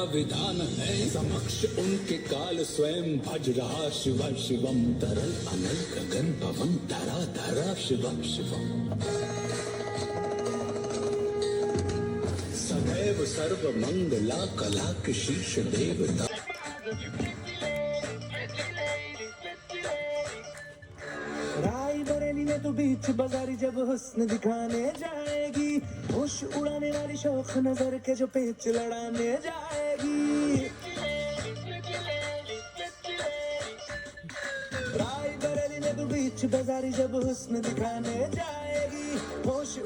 विधान है, समक्ष उनके काल स्वयं भज रहा शिव शिवम। तरल अनल गगन पवन धरा धरा शिवम शिवम। सदैव सर्व मंगला कला के शीर्ष देवता। राई बरेली में तो बीच बाजारी जब हुस्न दिखाने जाएगी, होश उड़ाने वाली शौक नजर के जो पेच लड़ाने जाएगी। राई बरेली में तो बीच बाजारी जब हुस्न दिखाने जाएगी, होश